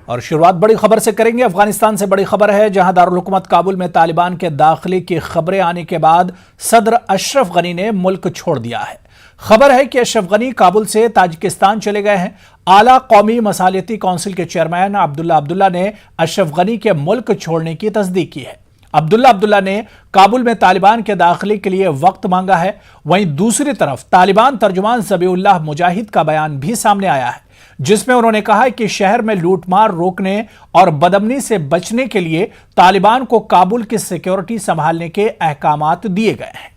और शुरुआत बड़ी खबर से करेंगे। अफगानिस्तान से बड़ी खबर है, जहां दारुल हुकूमत काबुल में तालिबान के दाखिले की खबरें आने के बाद सदर अशरफ गनी ने मुल्क छोड़ दिया है। खबर है कि अशरफ गनी काबुल से ताजिकिस्तान चले गए हैं। आला कौमी मसालियती काउंसिल के चेयरमैन अब्दुल्ला ने अशरफ गनी के मुल्क छोड़ने की तस्दीक की है। अब्दुल्ला ने काबुल में तालिबान के दाखिले के लिए वक्त मांगा है। वहीं दूसरी तरफ तालिबान तर्जुमान ज़बीउल्लाह मुजाहिद का बयान भी सामने आया है, जिसमें उन्होंने कहा है कि शहर में लूटमार रोकने और बदअमनी से बचने के लिए तालिबान को काबुल की सिक्योरिटी संभालने के अहकामात दिए गए हैं।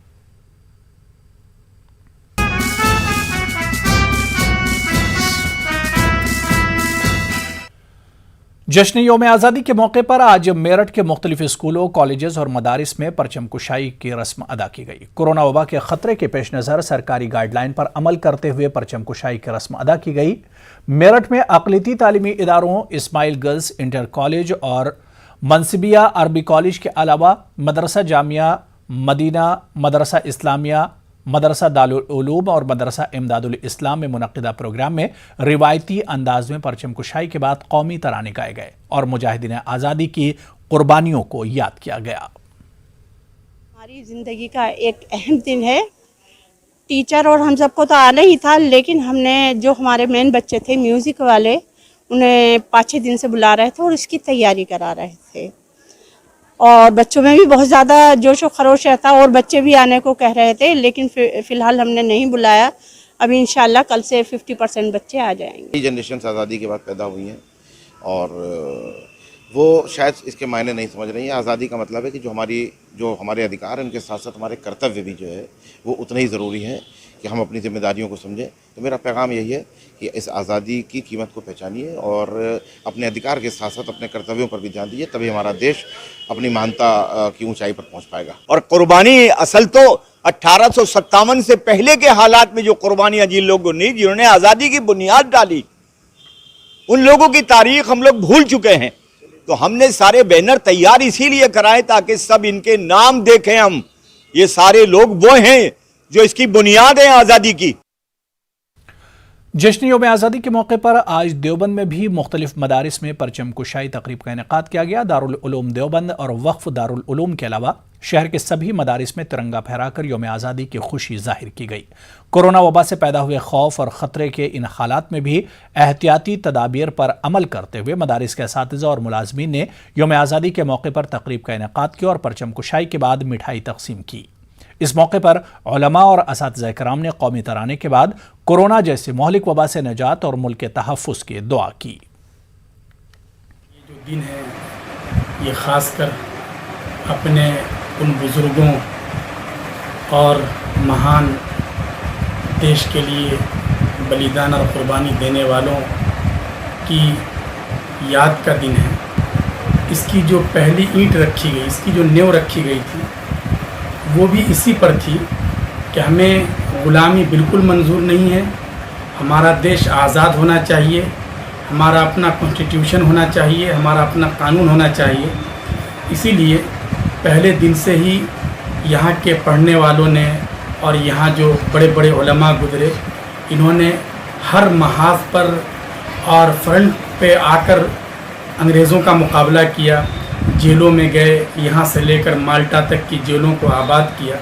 जश्न यौम आज़ादी के मौके पर आज मेरठ के मुख्तलिफ स्कूलों, कॉलेजेस और मदारिस में परचम कुशाई की रस्म अदा की गई। कोरोना वबा के खतरे के पेश नज़र सरकारी गाइडलाइन पर अमल करते हुए परचम कुशाई की रस्म अदा की गई। मेरठ में अक़लियती तालीमी इदारों इस्माइल गर्ल्स इंटर कॉलेज और मनसिबिया अरबी कॉलेज के अलावा मदरसा जामिया मदीना, मदरसा इस्लामिया, मदरसा दारुल उलूम और मदरसा इमदादुल इस्लाम में मुनक़िदा प्रोग्राम में रिवायती अंदाज में परचम कुशाई के बाद कौमी तराने गाए गए और मुजाहिदीन आज़ादी की कुर्बानियों को याद किया गया। हमारी ज़िंदगी का एक अहम दिन है। टीचर और हम सबको तो आना ही था, लेकिन हमने जो हमारे मेन बच्चे थे म्यूज़िक वाले, उन्हें 5-6 दिन से बुला रहे थे और इसकी तैयारी करा रहे थे और बच्चों में भी बहुत ज़्यादा जोश और खरोश था और बच्चे भी आने को कह रहे थे, लेकिन फ़िलहाल हमने नहीं बुलाया। अभी इंशाल्लाह कल से 50% बच्चे आ जाएंगे। जनरेशन आज़ादी के बाद पैदा हुई हैं और वो शायद इसके मायने नहीं समझ रही हैं। आज़ादी का मतलब है कि जो हमारे अधिकार हैं उनके साथ साथ हमारे कर्तव्य भी जो है वो उतने ही ज़रूरी हैं कि हम अपनी जिम्मेदारियों को समझें। तो मेरा पैगाम यही है कि इस आज़ादी की कीमत को पहचानिए और अपने अधिकार के साथ साथ अपने कर्तव्यों पर भी ध्यान दीजिए, तभी हमारा देश अपनी महानता की ऊंचाई पर पहुंच पाएगा। और कुर्बानी असल तो 1857 से पहले के हालात में जो कुर्बानियां जिन लोगों ने, जिन्होंने आज़ादी की बुनियाद डाली, उन लोगों की तारीख हम लोग भूल चुके हैं। तो हमने सारे बैनर तैयार इसीलिए कराए ताकि सब इनके नाम देखें हम। ये सारे लोग वो हैं जो इसकी बुनियाद है आज़ादी की। जश्न यौम आज़ादी के मौके पर आज देवबंद में भी मुख्तलिफ मदारिस में परचम कुशाई तकरीब का इनेकाद किया गया। दारुल उलूम देवबंद और वक्फ दारुल उलूम के अलावा शहर के सभी मदारिस में तिरंगा फहराकर यौम आज़ादी की खुशी जाहिर की गई। कोरोना वबा से पैदा हुए खौफ और ख़तरे के इन हालात में भी एहतियाती तदाबीर पर अमल करते हुए मदारिस के असातिज़ा और मुलाज़मीन ने यौम आज़ादी के मौके पर तकरीब का इनेकाद किया और परचम कुशाई के बाद मिठाई तकसीम की। इस मौके पर उलमा और असातिज़ा कराम ने कौमी तराने के बाद कोरोना जैसे मौलिक वबा से निजात और मुल्क के तहफ़्फ़ुज़ की दुआ की। ये जो दिन है ये ख़ासकर अपने उन बुज़ुर्गों और महान देश के लिए बलिदान और क़ुरबानी देने वालों की याद का दिन है। इसकी जो पहली ईंट रखी गई, इसकी जो नींव रखी गई थी, वो भी इसी पर थी कि हमें ग़ुलामी बिल्कुल मंजूर नहीं है। हमारा देश आज़ाद होना चाहिए, हमारा अपना कॉन्स्टिट्यूशन होना चाहिए, हमारा अपना कानून होना चाहिए। इसीलिए पहले दिन से ही यहाँ के पढ़ने वालों ने और यहाँ जो बड़े बड़े उलमा गुज़रे, इन्होंने हर महाज पर और फ्रंट पे आकर अंग्रेज़ों का मुकाबला किया, जेलों में गए, यहाँ से लेकर माल्टा तक की जेलों को आबाद किया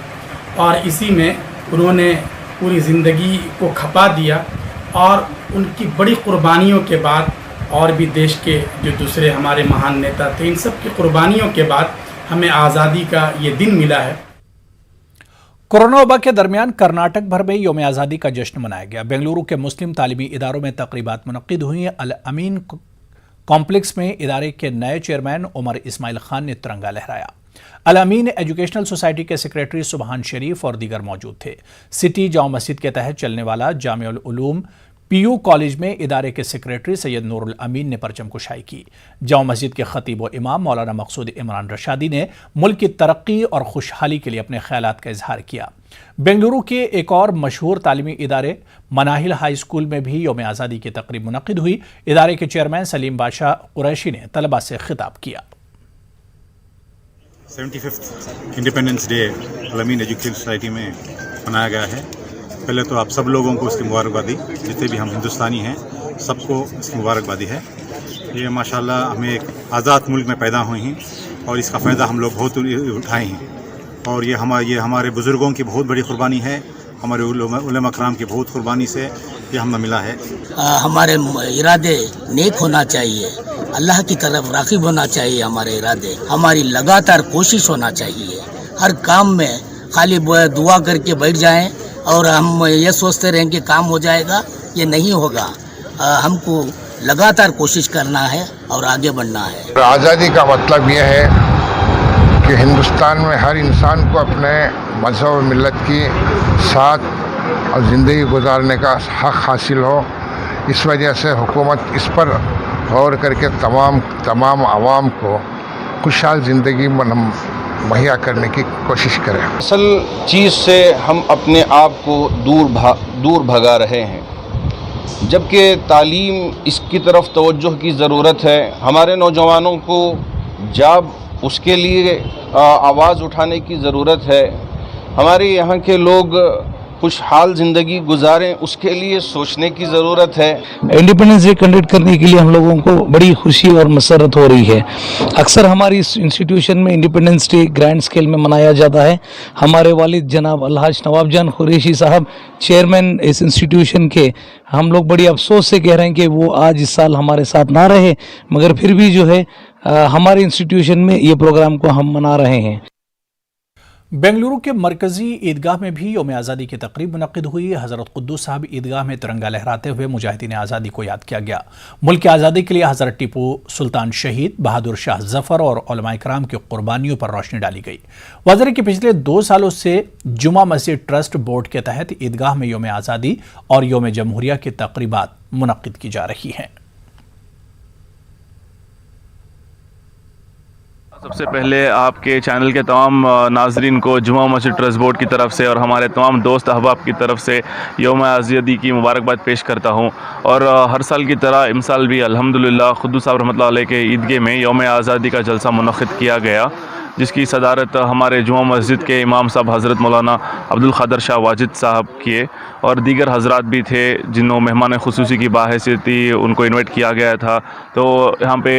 और इसी में उन्होंने पूरी ज़िंदगी को खपा दिया। और उनकी बड़ी कुर्बानियों के बाद और भी देश के जो दूसरे हमारे महान नेता थे, इन सब की कुर्बानियों के बाद हमें आज़ादी का ये दिन मिला है। कोरोना वबा के दरमियान कर्नाटक भर में यौम आज़ादी का जश्न मनाया गया। बेंगलुरु के मुस्लिम तालीमी इदारों में तकरीबात मुनक़्क़िद हुई। अल अमीन कॉम्प्लेक्स में इदारे के नए चेयरमैन उमर इस्माइल खान ने तिरंगा लहराया। अल अमीन एजुकेशनल सोसाइटी के सेक्रेटरी सुबहान शरीफ और दीगर मौजूद थे। सिटी जामा मस्जिद के तहत चलने वाला जामिउल उलूम पीयू कॉलेज में इदारे के सेक्रेटरी सैयद नूरुल अमीन ने परचम कुशाई की। जामा मस्जिद के खतीब व इमाम मौलाना मकसूद इमरान रशादी ने मुल्क की तरक्की और खुशहाली के लिए अपने ख्यालात का इजहार किया। बेंगलुरु के एक और मशहूर तालीमी इदारे मनाहिल हाई स्कूल में भी यौम आज़ादी की तकरीब मुनक़्क़िद हुई। इदारे के चेयरमैन सलीम बादशाह कुरैशी ने तलबा से खिताब किया। 75th इंडिपेंडेंस डे अल अमीन एजुकेशन सोसाइटी में मनाया गया है। पहले तो आप सब लोगों को इसकी मुबारकबादी, जितने भी हम हिंदुस्तानी हैं सबको इसकी मुबारकबादी है। ये माशाल्लाह हमें एक आज़ाद मुल्क में पैदा हुए हैं और इसका फ़ायदा हम लोग बहुत उठाए हैं। और ये हमारे बुज़ुर्गों की बहुत बड़ी कुर्बानी है, हमारे उलमा कराम की बहुत कुर्बानी से ये हमें मिला है। हमारे इरादे नेक होना चाहिए, अल्लाह की तरफ राग़िब होना चाहिए, हमारे इरादे, हमारी लगातार कोशिश होना चाहिए। हर काम में खाली दुआ करके बैठ जाएं और हम ये सोचते रहें कि काम हो जाएगा, ये नहीं होगा। हमको लगातार कोशिश करना है और आगे बढ़ना है। आज़ादी का मतलब ये है कि हिंदुस्तान में हर इंसान को अपने मज़हब और मिल्लत की साथ और ज़िंदगी गुजारने का हक़ हासिल हो। इस वजह से हुकूमत इस पर गौर करके तमाम आवाम को खुशहाल ज़िंदगी मुहैया करने की कोशिश करें। असल चीज़ से हम अपने आप को दूर भगा रहे हैं, जबकि तालीम इसकी तरफ तवज्जो की ज़रूरत है। हमारे नौजवानों को जब उसके लिए आवाज़ उठाने की ज़रूरत है। हमारे यहाँ के लोग खुशहाल ज़िंदगी गुजारें, उसके लिए सोचने की ज़रूरत है। इंडिपेंडेंस डे कंडक्ट करने के लिए हम लोगों को बड़ी खुशी और मसरत हो रही है। अक्सर हमारी इस इंस्टीट्यूशन में इंडिपेंडेंस डे ग्रैंड स्केल में मनाया जाता है। हमारे वालिद जनाब अलहाज नवाब जान कुरैशी साहब चेयरमैन इस इंस्टीट्यूशन के, हम लोग बड़ी अफसोस से कह रहे हैं कि वो आज इस साल हमारे साथ ना रहे, मगर फिर भी जो है हमारे इंस्टीट्यूशन में ये प्रोग्राम को हम मना रहे हैं। बेंगलुरु के मरकजी ईदगाह में भी यौम आज़ादी की तकरीब मुनक़िद हुई। हज़रत कुद्दूस साहब ईदगाह में तिरंगा लहराते हुए मुजाहिदीन आज़ादी को याद किया गया। मुल्क की आज़ादी के लिए हज़रत टीपू सुल्तान शहीद, बहादुर शाह जफ़र और उलमाए कराम की कुर्बानियों पर रोशनी डाली गई। वज़र के पिछले 2 सालों से जुमा मस्जिद ट्रस्ट बोर्ड के तहत ईदगाह में यौम आज़ादी और यौम जमहूरिया की तकरीबात मुनक़िद की जा रही हैं। सबसे पहले आपके चैनल के तमाम नाजरीन को जुमा मस्जिद ट्रस्ट बोर्ड की तरफ से और हमारे तमाम दोस्त अहबाब की तरफ से यौम आज़ादी की मुबारकबाद पेश करता हूं। और हर साल की तरह इमसाल भी अल्हम्दुलिल्लाह कुद्दूस साहब रहमतुल्लाह अलैह के ईदगाह में यौम आज़ादी का जलसा मुनक़िद किया गया, जिसकी सदारत हमारे जुमा मस्जिद के इमाम साहब हज़रत मौलाना अब्दुल क़ादिर शाह वाजिद साहब किए और दीगर हज़रात भी थे जिन्होंने मेहमान ख़ुसूसी की बाहैसियती उनको इन्वाइट किया गया था। तो यहाँ पे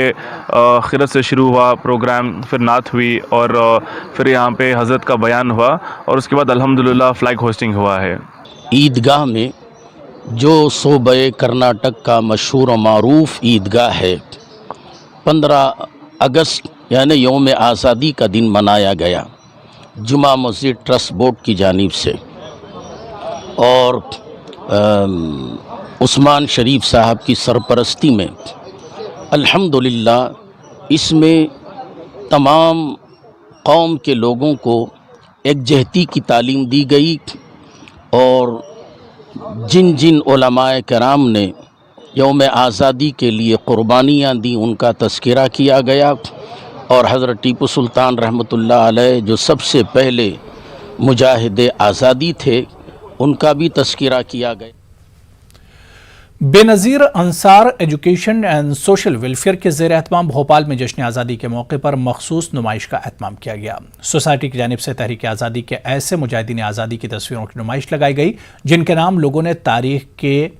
खिरत से शुरू हुआ प्रोग्राम, फिर नात हुई और फिर यहाँ पे हज़रत का बयान हुआ और उसके बाद अल्हम्दुलिल्लाह फ्लैग होस्टिंग हुआ है। ईदगाह में जो सूबे कर्नाटक का मशहूर और मारूफ ईदगाह है, 15 अगस्त यानी यौम आज़ादी का दिन मनाया गया जुमा मस्जिद ट्रस्ट बोर्ड की जानिब से। और उस्मान शरीफ साहब की सरपरस्ती में अल्हम्दुलिल्लाह इसमें तमाम कौम के लोगों को एकजहती की तालीम दी गई और जिन जिन उलमाए कराम ने यौम आज़ादी के लिए क़ुरबानियाँ दी उनका तज़किरा किया गया और हज़रत टीपू सुल्तान रहमतुल्लाह अलैह जो सबसे पहले मुजाहिद आज़ादी थे उनका भी तज़किरा किया गया। Benazir Ansar education and social welfare के ज़ेर एहतमाम भोपाल में जश्न आज़ादी के मौके पर मखसूस नुमाइश का एहतमाम किया गया। सोसाइटी की जानिब से तहरीक आज़ादी के ऐसे मुजाहिदीन आज़ादी की तस्वीरों की नुमाइश लगाई गई जिनके नाम लोगों ने तारीख़ के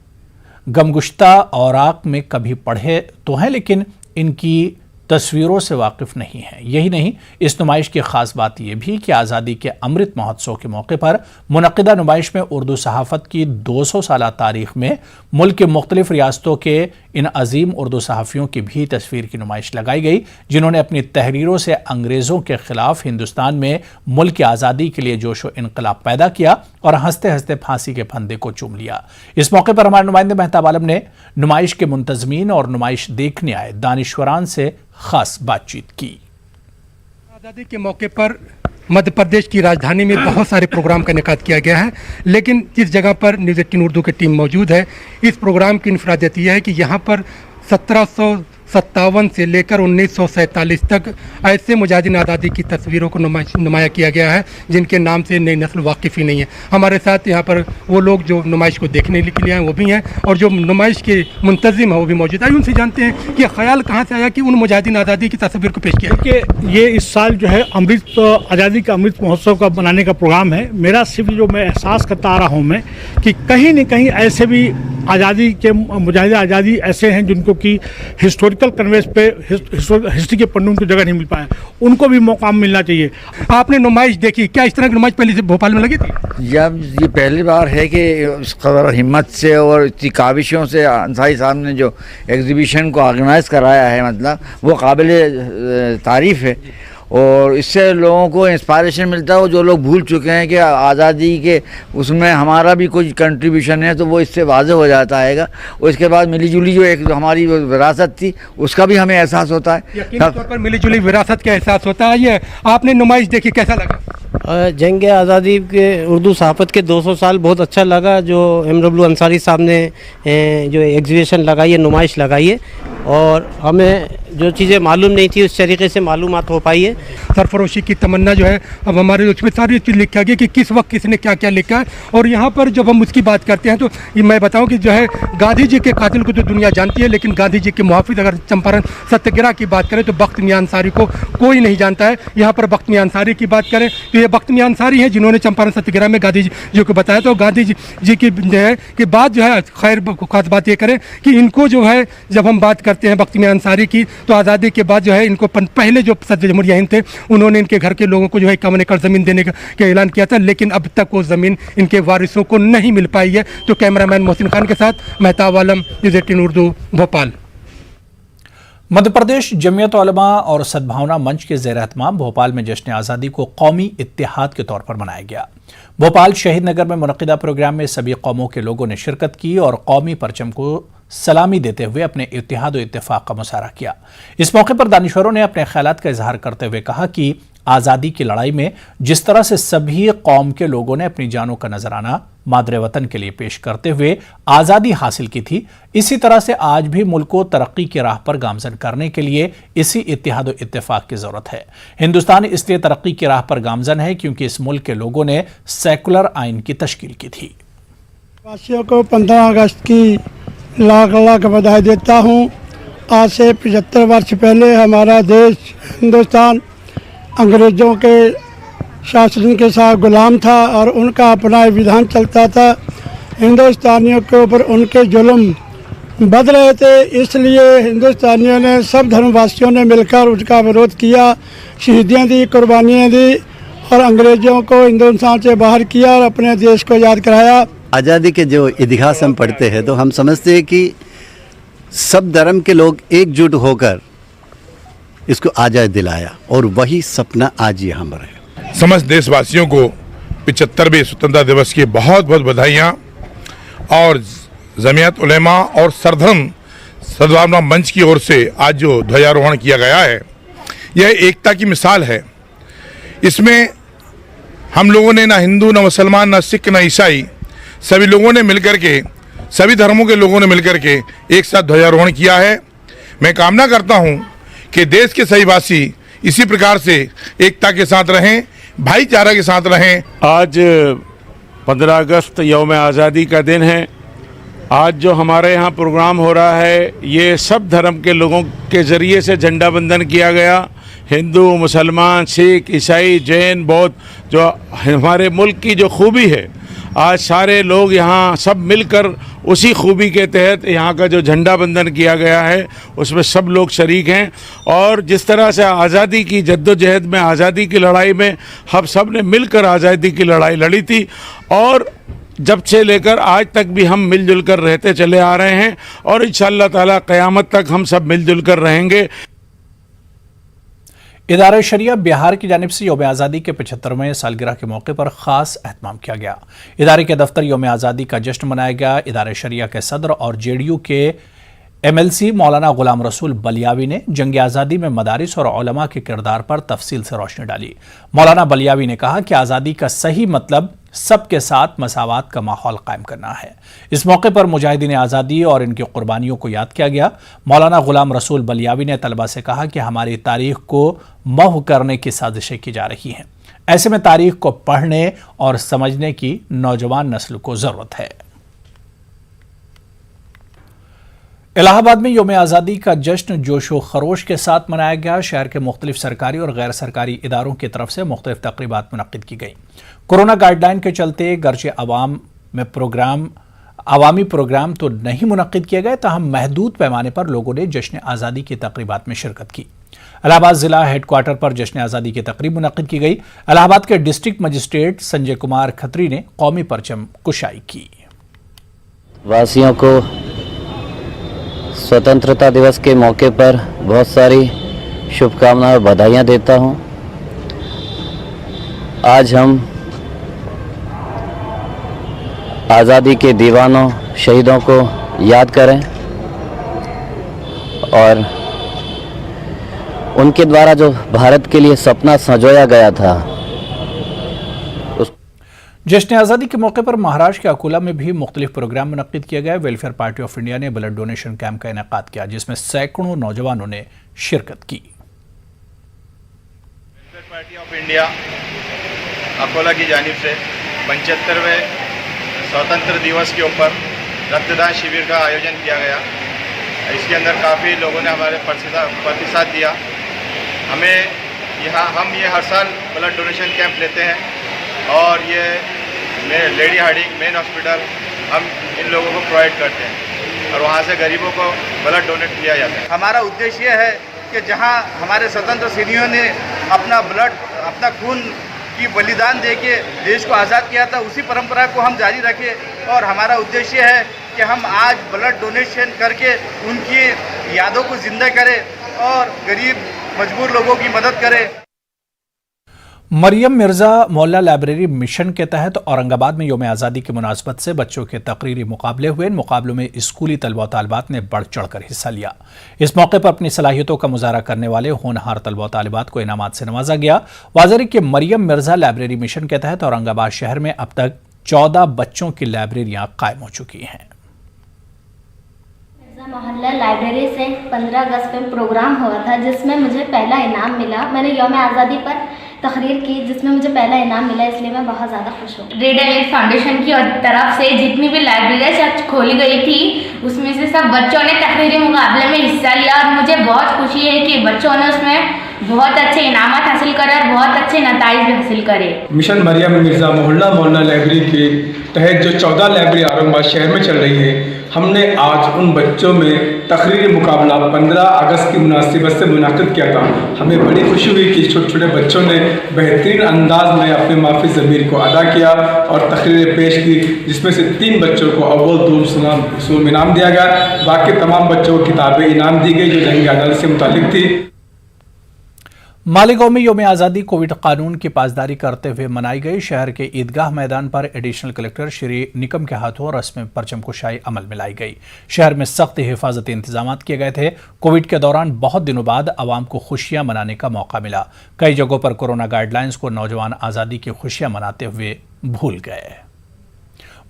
गमगुश्ता औराक में कभी पढ़े तो हैं, लेकिन इनकी तस्वीरों से वाकिफ नहीं है। यही नहीं, इस नुमाइश की ख़ास बात यह भी कि आज़ादी के अमृत महोत्सव के मौके पर मुनक़िदा नुमाइश में उर्दू सहाफ़त की 200 साला तारीख़ में मुल्क के मुख्तलिफ़ रियासतों के इन अजीम उर्दू सहाफ़ियों की भी तस्वीर की नुमाइश लगाई गई, जिन्होंने अपनी तहरीरों से अंग्रेज़ों के ख़िलाफ़ हिंदुस्तान में मुल्क की आज़ादी के लिए जोश व इनकलाब पैदा किया और हंसते हंसते फांसी के फंदे को चूम लिया। इस मौके पर हमारे नुमाइंदे मेहताब आलम ने नुमाइश के मुंतज़मीन और नुमाइश देखने आए दानिश्वरान से खास बातचीत की। आज़ादी के मौके पर मध्य प्रदेश की राजधानी में बहुत सारे प्रोग्राम का इनेकाद किया गया है, लेकिन जिस जगह पर न्यूज़ 18 उर्दू की टीम मौजूद है, इस प्रोग्राम की इन्फरादियत यह है कि यहाँ पर 1757 से लेकर 1947 तक ऐसे मुजाहिदीन आज़ादी की तस्वीरों को नुमाया किया गया है जिनके नाम से नई नस्ल वाकिफ़ ही नहीं है। हमारे साथ यहाँ पर वो लोग जो नुमाइश को देखने के लिए आए वो भी हैं और जो नुमाइश के मुंतज़िम है वो भी मौजूद है। उनसे जानते हैं कि ख्याल कहाँ से आया कि उन मुजाहिदीन आज़ादी की तस्वीर को पेश किया। कि ये इस साल जो है आज़ादी का अमृत महोत्सव का बनाने का प्रोग्राम है। मेरा सिर्फ जो मैं एहसास करता आ रहा हूँ मैं कि कहीं न कहीं ऐसे भी आज़ादी के मुजाहिद आज़ादी ऐसे हैं जिनको कि हिस्टोरिकल कन्वेंस पे हिस्ट्री के पन्नों को जगह नहीं मिल पाया, उनको भी मौका मिलना चाहिए। आपने नुमाइश देखी, क्या इस तरह की नुमाइश पहले से भोपाल में लगी थी? जब ये पहली बार है कि उस कदर हिम्मत से और इतनी काविशों से अंसारी साहब ने जो एग्जीबिशन को ऑर्गेनाइज़ कराया है, मतलब वो काबिल तारीफ़ है और इससे लोगों को इंस्पायरेशन मिलता है। जो लोग भूल चुके हैं कि आज़ादी के उसमें हमारा भी कुछ कंट्रीब्यूशन है, तो वो इससे वाज़ेह हो जाता है। और इसके बाद मिली जुली जो एक हमारी विरासत थी उसका भी हमें एहसास होता है। यकीनी तौर पर मिली जुली विरासत का एहसास होता है। ये आपने नुमाइश देखी, कैसा लगा? जंग आज़ादी के उर्दू सहाफ़त के 200 साल बहुत अच्छा लगा। जो MW अंसारी साहब ने जो एग्जीबिशन लगाई है, नुमाइश लगाई है, और हमें जो चीज़ें मालूम नहीं थी उस तरीके से मालूमात हो पाई है। सरफरोशी की तमन्ना जो है, अब हमारे उसमें सारी चीज़ लिखा गया कि किस वक्त किसने क्या क्या लिखा है। और यहाँ पर जब हम उसकी बात करते हैं तो ये मैं बताऊँ कि जो है गांधी जी के कातिल को तो दुनिया जानती है, लेकिन गांधी जी के मुहाफिज अगर चंपारण सत्याग्रह की बात करें तो बख्त मियां अंसारी को कोई नहीं जानता है। यहाँ पर बख्त मियां अंसारी की बात करें तो ये बख्त मियां अंसारी हैं जिन्होंने चंपारण सत्याग्रह में गांधी जी को बताया। तो गांधी जी की जो है कि बात जो है, खैर खास बात ये करें कि इनको जो है जब हम बात करते हैं बख्त मियां अंसारी की, तो आज़ादी के बाद जो है इनको पहले जो सदर जमहूरिया हिंद थे उन्होंने इनके घर के लोगों को जो है 51 एकड़ ज़मीन देने का ऐलान किया था, लेकिन अब तक वो ज़मीन इनके वारिसों को नहीं मिल पाई है। तो कैमरामैन मोहसिन खान के साथ मेहताब आलम, न्यूज़ 18 उर्दू, भोपाल। मध्य प्रदेश जमीयत उलमा और सद्भावना मंच के ज़ेर एहतमाम भोपाल में जश्न आज़ादी को कौमी इत्तेहाद के तौर पर मनाया गया। भोपाल शहीद नगर में मुनक़िदा प्रोग्राम में सभी कौमों के लोगों ने शिरकत की और कौमी परचम को सलामी देते हुए अपने इत्तेहाद और इत्तेफाक का मुजाहरा किया। इस मौके पर दानिशवरों ने अपने ख्यालात का इजहार करते हुए कहा कि आज़ादी की लड़ाई में जिस तरह से सभी कौम के लोगों ने अपनी जानों का नजराना मादरे वतन के लिए पेश करते हुए आज़ादी हासिल की थी, इसी तरह से आज भी मुल्क को तरक्की की राह पर गामजन करने के लिए इसी इत्तेहाद और इत्तेफाक की जरूरत है। हिंदुस्तान इसलिए तरक्की की राह पर गामजन है क्योंकि इस मुल्क के लोगों ने सेकुलर आइन की तश्कील की थी। वासियों को 15 अगस्त की लाख लाख बधाई देता हूँ। आज से 75 वर्ष पहले हमारा देश हिंदुस्तान अंग्रेज़ों के शासन के साथ गुलाम था और उनका अपना विधान चलता था। हिंदुस्तानियों के ऊपर उनके जुल्म बढ़ रहे थे, इसलिए हिंदुस्तानियों ने, सब धर्मवासियों ने मिलकर उसका विरोध किया, शहीदियाँ दी, कुर्बानियाँ दी और अंग्रेज़ों को हिंदुस्तान से बाहर किया और अपने देश को याद कराया। आज़ादी के जो इतिहास हम पढ़ते हैं तो हम समझते हैं कि सब धर्म के लोग एकजुट होकर इसको आज़ाद दिलाया और वही सपना आज ये हम रहे। समस्त देशवासियों को 75वें स्वतंत्रता दिवस की बहुत बहुत बधाइयाँ और जमीयत उलेमा और सरधर्म सद्भावना मंच की ओर से आज जो ध्वजारोहण किया गया है यह एकता की मिसाल है। इसमें हम लोगों ने ना हिंदू, ना मुसलमान, ना सिख, ना ईसाई, सभी लोगों ने मिलकर के, सभी धर्मों के लोगों ने मिलकर के एक साथ ध्वजारोहण किया है। मैं कामना करता हूं कि देश के सभी वासी इसी प्रकार से एकता के साथ रहें, भाईचारा के साथ रहें। आज 15 अगस्त यौम आज़ादी का दिन है। आज जो हमारे यहाँ प्रोग्राम हो रहा है ये सब धर्म के लोगों के ज़रिए से झंडा बंधन किया गया। हिंदू, मुसलमान, सिख, ईसाई, जैन, बौद्ध, जो हमारे मुल्क की जो खूबी है, आज सारे लोग यहाँ सब मिलकर उसी खूबी के तहत यहाँ का जो झंडा बंधन किया गया है उसमें सब लोग शरीक हैं। और जिस तरह से आज़ादी की जद्दोजहद में, आज़ादी की लड़ाई में हम सब ने मिलकर आज़ादी की लड़ाई लड़ी थी और जब से लेकर आज तक भी हम मिलजुल कर रहते चले आ रहे हैं और इंशाअल्लाह ताला क़यामत तक हम सब मिलजुल कर रहेंगे। इदारा शरिया बिहार की जानिब से यौम आज़ादी के 75वें सालगिरह के मौके पर ख़ास एहतमाम किया गया। इदारे के दफ्तर यौम आज़ादी का जश्न मनाया गया। इदारा शरिया के सदर और JDU के MLC मौलाना गुलाम रसूल बलियावी ने जंग आज़ादी में मदारिस और उलमा के किरदार पर तफसील से रोशनी डाली। मौलाना बलियावी ने कहा कि आज़ादी का सही मतलब सबके साथ मसावात का माहौल कायम करना है। इस मौके पर मुजाहिदीन आज़ादी और इनकी कुर्बानियों को याद किया गया। मौलाना गुलाम रसूल बलियावी ने तलबा से कहा कि हमारी तारीख को महव करने की साजिशें की जा रही हैं। ऐसे में तारीख को पढ़ने और समझने की नौजवान नस्ल को ज़रूरत है। इलाहाबाद में यौम आज़ादी का जश्न जोशो खरोश के साथ मनाया गया। शहर के मुख्तलिफ सरकारी और गैर सरकारी इदारों की तरफ से मुख्तलिफ तकरीबात मुनक्किद की गई। कोरोना गाइडलाइन के चलते गर्चे अवाम में प्रोग्राम अवामी प्रोग्राम तो नहीं मुनक्किद किए गए, ताहम महदूद पैमाने पर लोगों ने जश्न आज़ादी की तकरीबात में शिरकत की। इलाहाबाद जिला हेडक्वार्टर पर जश्न आज़ादी की तकरीब मुनक्किद की गई। इलाहाबाद के डिस्ट्रिक्ट मजिस्ट्रेट संजय कुमार खत्री ने कौमी परचम कुशाई की। वासियों को स्वतंत्रता दिवस के मौके पर बहुत सारी शुभकामनाएं और बधाइयां देता हूं। आज हम आज़ादी के दीवानों शहीदों को याद करें और उनके द्वारा जो भारत के लिए सपना संजोया गया था। जश्न आज़ादी के मौके पर महाराष्ट्र के अकोला में भी मुख्तलिफ प्रोग्राम मुनक्किद किए गए। वेलफेयर पार्टी ऑफ इंडिया ने ब्लड डोनेशन कैंप का इनेकाद किया, जिसमें सैकड़ों नौजवानों ने शिरकत की। Welfare party of India Akola की जानिब से 75वें स्वतंत्र दिवस के ऊपर रक्तदान शिविर का आयोजन किया गया। इसके अंदर काफ़ी लोगों ने हमारे प्रतिसाद दिया। हम ये हर साल ब्लड डोनेशन कैंप लेते हैं और ये लेडी हार्डिंग मेन हॉस्पिटल हम इन लोगों को प्रोवाइड करते हैं और वहाँ से गरीबों को ब्लड डोनेट किया जाता है। हमारा उद्देश्य ये है कि जहाँ हमारे स्वतंत्र सेनानियों ने अपना ब्लड, अपना खून की बलिदान देके देश को आज़ाद किया था, उसी परंपरा को हम जारी रखें और हमारा उद्देश्य है कि हम आज ब्लड डोनेशन करके उनकी यादों को जिंदा करें और गरीब मजबूर लोगों की मदद करें। मरियम मिर्जा मोहल्ला लाइब्रेरी मिशन के तहत औरंगाबाद में यौम आज़ादी की मुनासबत से बच्चों के तकरीरी मुकाबले हुए। इन मुकाबलों में स्कूली तलबा तालिबात ने बढ़ चढ़कर हिस्सा लिया। इस मौके पर अपनी सलाहियतों का मुजाहरा करने वाले होनहार तलबा तालिबात को इनामात से नवाजा गया। वाज़ेह कि मरियम मिर्जा लाइब्रेरी मिशन के तहत औरंगाबाद शहर में अब तक 14 बच्चों की लाइब्रेरियां कायम हो चुकी हैं। मोहल्ला लाइब्रेरी से 15 अगस्त में प्रोग्राम हुआ था, जिसमें मुझे पहला इनाम मिला। मैंने यौम आज़ादी पर तकरीर की, जिसमें मुझे पहला इनाम मिला, इसलिए मैं बहुत ज़्यादा खुश हूँ। रेड एलाइट फाउंडेशन की तरफ से जितनी भी लाइब्रेरी खोली गई थी, उसमें से सब बच्चों ने तकरीरी मुकाबले में हिस्सा लिया और मुझे बहुत खुशी है कि बच्चों ने उसमें बहुत अच्छे इनामात हासिल करे और बहुत अच्छे नताइज भी हासिल करे। मिशन मरियम मिर्जा मोहल्ला लाइब्रेरी के तहत जो 14 लाइब्रेरी औरंगाबाद शहर में चल रही है, हमने आज उन बच्चों में तकरीरी मुकाबला 15 अगस्त की मुनासिबत से मुनाकिद किया था। हमें बड़ी खुशी हुई कि छोटे छोटे बच्चों ने बेहतरीन अंदाज में अपने माफी ज़मीर को अदा किया और तकरीरें पेश की, जिसमें से 3 बच्चों को अव्वल दूसरा इनाम दिया गया। बाकी तमाम बच्चों को किताबें इनाम दी गई जो जंग अदालत से मुतालिक थी। मालेगांव में यौम आज़ादी कोविड कानून की पासदारी करते हुए मनाई गई। शहर के ईदगाह मैदान पर एडिशनल कलेक्टर श्री निकम के हाथों रस्म परचम कुशाई अमल में लाई गई। शहर में सख्त हिफाजती इंतजाम किए गए थे। कोविड के दौरान बहुत दिनों बाद आवाम को खुशियां मनाने का मौका मिला। कई जगहों पर कोरोना गाइडलाइंस को नौजवान आज़ादी की खुशियां मनाते हुए भूल गए।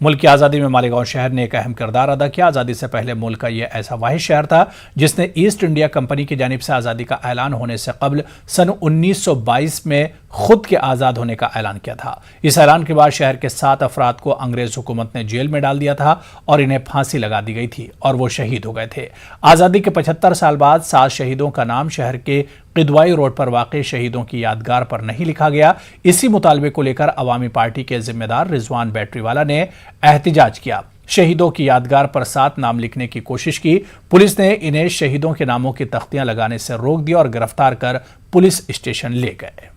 मुल्क की आज़ादी में मालेगांव शहर ने एक अहम किरदार अदा किया। आज़ादी से पहले मुल्क का यह ऐसा वाहिद शहर था जिसने ईस्ट इंडिया कंपनी की जानिब से आज़ादी का ऐलान होने से कबल सन 1922 में खुद के आज़ाद होने का ऐलान किया था। इस ऐलान के बाद शहर के 7 अफराद को अंग्रेज हुकूमत ने जेल में डाल दिया था और इन्हें फांसी लगा दी गई थी और वो शहीद हो गए थे। आज़ादी के 75 साल बाद 7 शहीदों का नाम शहर के किदवाई रोड पर वाक़ई शहीदों की यादगार पर नहीं लिखा गया। इसी मुतालबे को लेकर अवामी पार्टी के जिम्मेदार रिजवान बैटरीवाला ने एहतिजाज किया। शहीदों की यादगार पर 7 नाम लिखने की कोशिश की। पुलिस ने इन्हें शहीदों के नामों की तख्तियां लगाने से रोक दिया और गिरफ्तार कर पुलिस स्टेशन ले गए।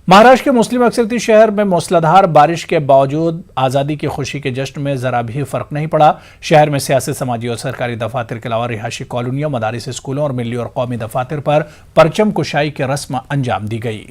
महाराष्ट्र के मुस्लिम अक्सरती शहर में मूसलाधार बारिश के बावजूद आज़ादी की खुशी के जश्न में ज़रा भी फ़र्क नहीं पड़ा। शहर में सियासी, समाजी और सरकारी दफातर के अलावा रिहायशी कॉलोनियों, मदारिस, स्कूलों और मिली और कौमी दफातर पर परचम कुशाई की रस्म अंजाम दी गई।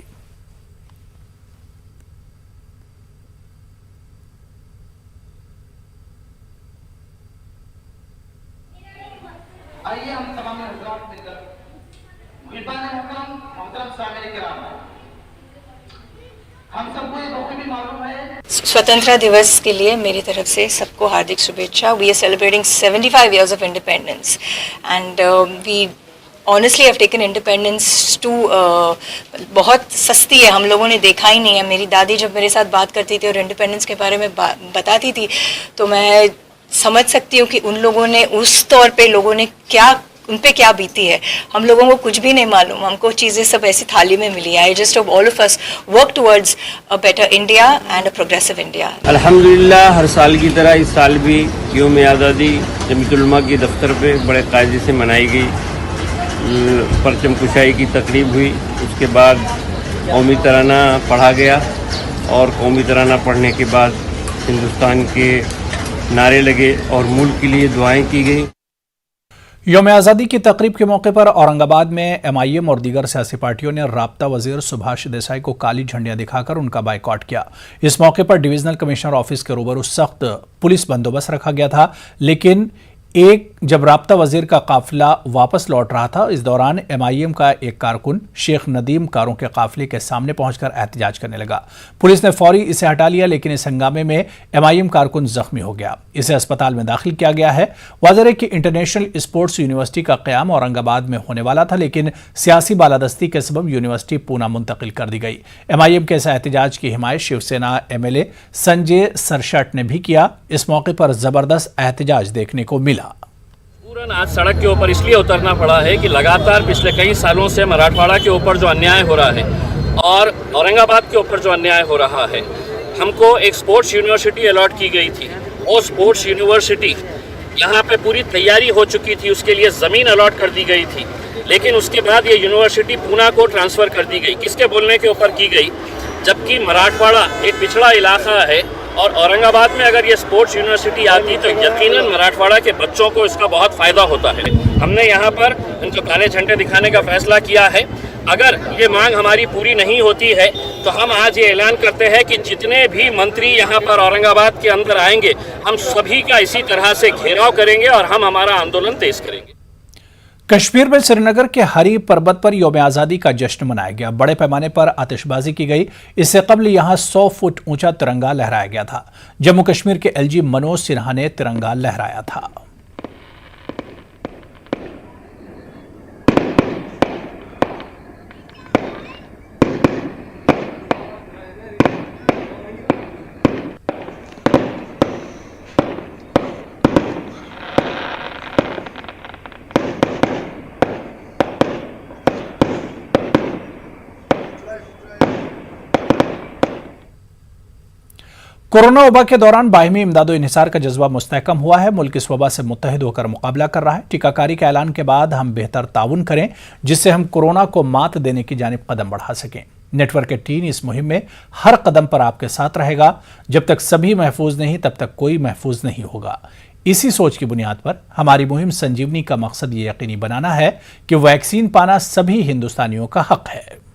स्वतंत्रता दिवस के लिए मेरी तरफ से सबको हार्दिक शुभेच्छा। We are celebrating 75 years of independence and we honestly have taken independence to बहुत सस्ती है, हम लोगों ने देखा ही नहीं है। मेरी दादी जब मेरे साथ बात करती थी और इंडिपेंडेंस के बारे में बताती थी तो मैं समझ सकती हूँ कि उन लोगों ने उस तौर पे लोगों ने क्या उन पे क्या बीती है। हम लोगों को कुछ भी नहीं मालूम, हमको चीज़ें सब ऐसी थाली में मिली है। I just hope all of us work towards a better India and a progressive India. अल्हम्दुलिल्लाह हर साल की तरह इस साल भी यौम आज़ादी जमीयतुल उलमा के दफ्तर पे बड़े कायदे से मनाई गई। परचम कुशाई की तकरीब हुई, उसके बाद कौमी तराना पढ़ा गया और कौमी तराना पढ़ने के बाद हिंदुस्तान के नारे लगे और मुल्क के लिए दुआएं की गई। यौम आज़ादी की तकरीब के मौके पर औरंगाबाद में MIM और दीगर सियासी पार्टियों ने राब्ता वजीर सुभाष देसाई को काली झंडियां दिखाकर उनका बाइकॉट किया। इस मौके पर डिवीजनल कमिश्नर ऑफिस के रूबरू सख्त पुलिस बंदोबस्त रखा गया था, लेकिन जब राब्ता वजीर का काफिला वापस लौट रहा था, इस दौरान MIM का एक कारकुन शेख नदीम कारों के काफिले के सामने पहुंचकर एहतजाज करने लगा। पुलिस ने फौरी इसे हटा लिया, लेकिन इस हंगामे में MIM कारकुन जख्मी हो गया। इसे अस्पताल में दाखिल किया गया है। वाज़ेह है कि इंटरनेशनल स्पोर्ट्स यूनिवर्सिटी का क़याम औरंगाबाद में होने वाला था, लेकिन सियासी बालादस्ती के सबब यूनिवर्सिटी पूना मुंतकिल कर दी गई। MIM के इस एहतजाज की हिमायत शिवसेना MLA संजय सरशट ने भी किया। इस मौके पर जबरदस्त एहतजाज देखने को मिला। आज सड़क के ऊपर इसलिए उतरना पड़ा है कि लगातार पिछले कई सालों से मराठवाड़ा के ऊपर जो अन्याय हो रहा है और औरंगाबाद के ऊपर जो अन्याय हो रहा है, हमको एक स्पोर्ट्स यूनिवर्सिटी अलॉट की गई थी। वो स्पोर्ट्स यूनिवर्सिटी यहाँ पे पूरी तैयारी हो चुकी थी, उसके लिए ज़मीन अलॉट कर दी गई थी, लेकिन उसके बाद ये यूनिवर्सिटी पूना को ट्रांसफ़र कर दी गई। किसके बोलने के ऊपर की गई? जबकि मराठवाड़ा एक पिछड़ा इलाका है और औरंगाबाद में अगर ये स्पोर्ट्स यूनिवर्सिटी आती तो यकीनन मराठवाड़ा के बच्चों को इसका बहुत फ़ायदा होता है। हमने यहाँ पर इनको काले झंडे दिखाने का फैसला किया है। अगर ये मांग हमारी पूरी नहीं होती है तो हम आज ये ऐलान करते हैं कि जितने भी मंत्री यहाँ पर औरंगाबाद के अंदर आएंगे, हम सभी का इसी तरह से घेराव करेंगे और हम हमारा आंदोलन तेज करेंगे। कश्मीर में श्रीनगर के हरी पर्वत पर यौम आज़ादी का जश्न मनाया गया। बड़े पैमाने पर आतिशबाजी की गई। इससे कबल यहां 100 फुट ऊंचा तिरंगा लहराया गया था। जम्मू कश्मीर के LG मनोज सिन्हा ने तिरंगा लहराया था। कोरोना वबा के दौरान बाहिमी इमदादो इन्हिसार का जज्बा मुस्तहकम हुआ है। मुल्क इस वबा से मुत्तहिद होकर मुकाबला कर रहा है। टीकाकारी के ऐलान के बाद हम बेहतर ताउन करें, जिससे हम कोरोना को मात देने की जानिब कदम बढ़ा सकें। नेटवर्क के टीम इस मुहिम में हर कदम पर आपके साथ रहेगा। जब तक सभी महफूज नहीं, तब तक कोई महफूज नहीं होगा। इसी सोच की बुनियाद पर हमारी मुहिम संजीवनी का मकसद ये यकीनी बनाना है कि वैक्सीन पाना सभी हिंदुस्तानियों का हक है।